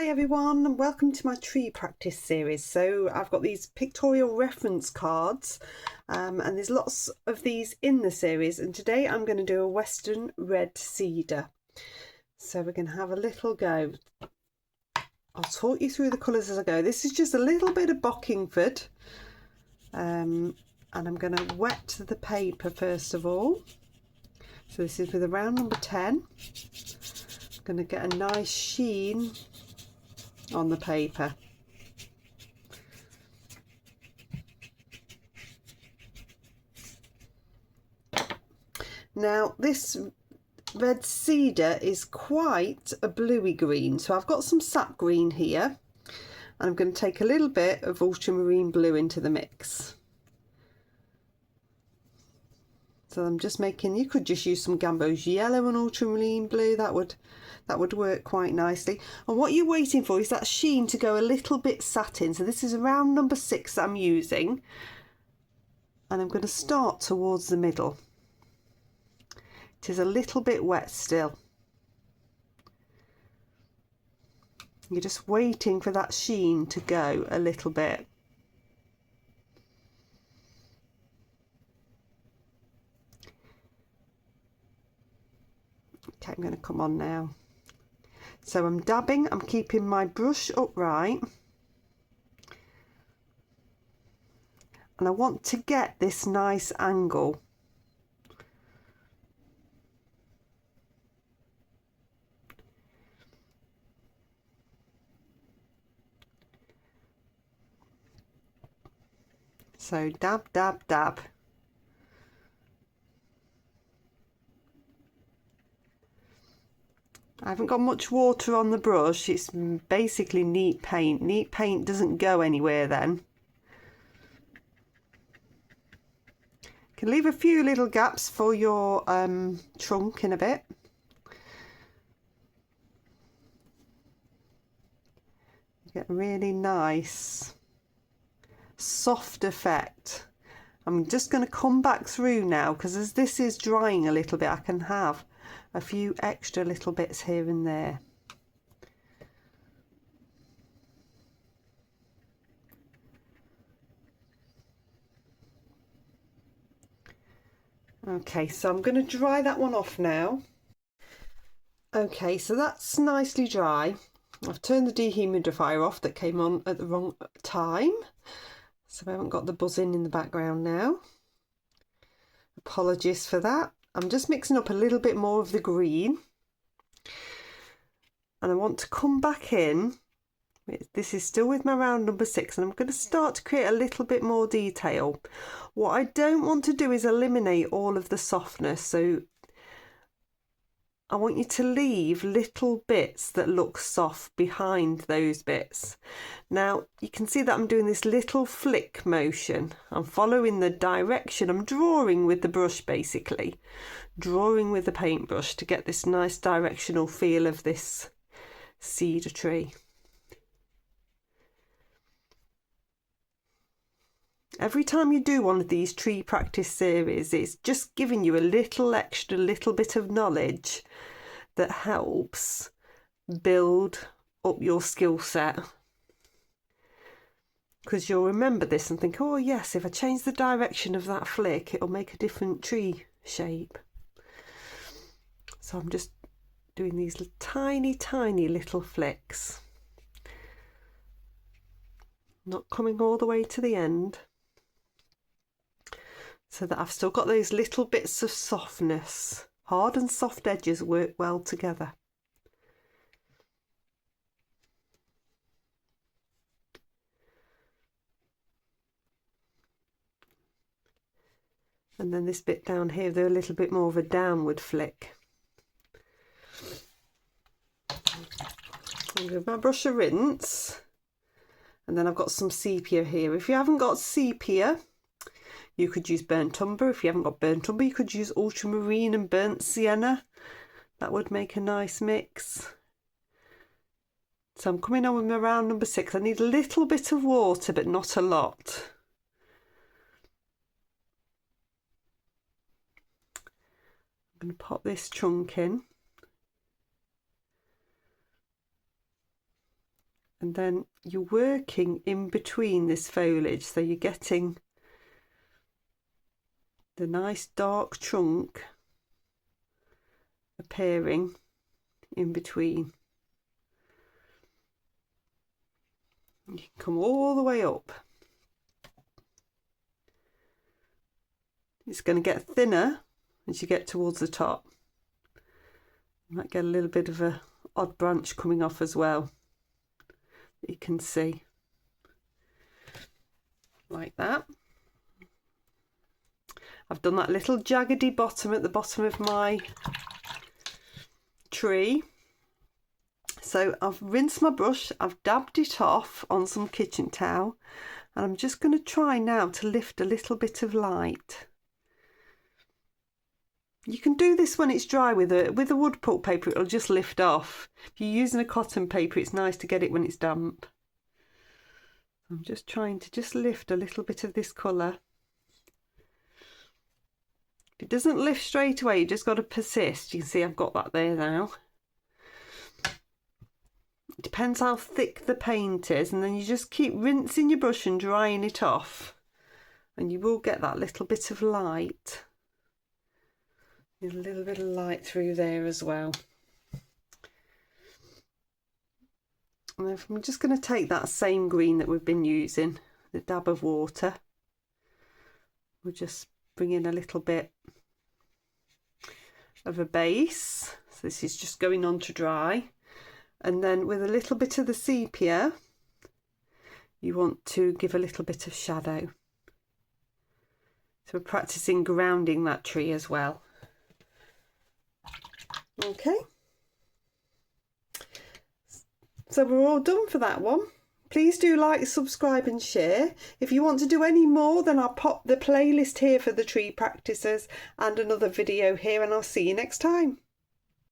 Hi everyone, and welcome to my tree practice series. So I've got these pictorial reference cards and there's lots of these in the series, and today I'm going to do a Western red cedar. So we're going to have a little go. I'll talk you through the colours as I go. This is just a little bit of Bockingford and I'm going to wet the paper first of all. So this is with a round number 10. I'm going to get a nice sheen on the paper. Now this red cedar is quite a bluey green, so I've got some sap green here and I'm going to take a little bit of ultramarine blue into the mix. So I'm just making, you could just use some Gambo's yellow and ultramarine blue, that would work quite nicely. And what you're waiting for is that sheen to go a little bit satin. So this is round number 6 that I'm using, and I'm going to start towards the middle. It is a little bit wet still. You're just waiting for that sheen to go a little bit. Okay, I'm going to come on now. So I'm dabbing, I'm keeping my brush upright, and I want to get this nice angle. So dab, dab, dab. I haven't got much water on the brush, it's basically neat paint. Neat paint doesn't go anywhere then. You can leave a few little gaps for your trunk in a bit. You get a really nice soft effect. I'm just going to come back through now because as this is drying a little bit, I can have a few extra little bits here and there. Okay, so I'm going to dry that one off now. Okay, so that's nicely dry. I've turned the dehumidifier off that came on at the wrong time, so I haven't got the buzzing in the background now. Apologies for that. I'm just mixing up a little bit more of the green, and I want to come back in. This is still with my round number 6, and I'm going to start to create a little bit more detail. What I don't want to do is eliminate all of the softness, so I want you to leave little bits that look soft behind those bits. Now you can see that I'm doing this little flick motion. I'm following the direction. I'm drawing with the brush, basically. Drawing with the paintbrush to get this nice directional feel of this cedar tree. Every time you do one of these tree practice series, it's just giving you a little extra little bit of knowledge that helps build up your skill set. Because you'll remember this and think, oh yes, if I change the direction of that flick, it'll make a different tree shape. So I'm just doing these tiny, tiny little flicks. Not coming all the way to the end, so that I've still got those little bits of softness. Hard and soft edges work well together. And then this bit down here, they're a little bit more of a downward flick. I'll give my brush a rinse, and then I've got some sepia here. If you haven't got sepia, you could use burnt umber. If you haven't got burnt umber, you could use ultramarine and burnt sienna. That would make a nice mix. So I'm coming on with my round number 6. I need a little bit of water, but not a lot. I'm going to pop this chunk in. And then you're working in between this foliage, so you're getting the nice dark trunk appearing in between. You can come all the way up. It's going to get thinner as you get towards the top. You might get a little bit of a odd branch coming off as well. You can see like that. I've done that little jaggedy bottom at the bottom of my tree. So I've rinsed my brush, I've dabbed it off on some kitchen towel, and I'm just going to try now to lift a little bit of light. You can do this when it's dry with a wood pulp paper, it'll just lift off. If you're using a cotton paper, it's nice to get it when it's damp. I'm just trying to just lift a little bit of this colour. If it doesn't lift straight away, you just got to persist. You can see I've got that there now. It depends how thick the paint is, and then you just keep rinsing your brush and drying it off, and you will get that little bit of light. A little bit of light through there as well. And I'm just going to take that same green that we've been using, the dab of water. We'll just bring in a little bit of a base. So this is just going on to dry. And then with a little bit of the sepia, you want to give a little bit of shadow. So we're practicing grounding that tree as well. Okay, so we're all done for that one. Please do like, subscribe and share. If you want to do any more, then I'll pop the playlist here for the tree practices and another video here, and I'll see you next time.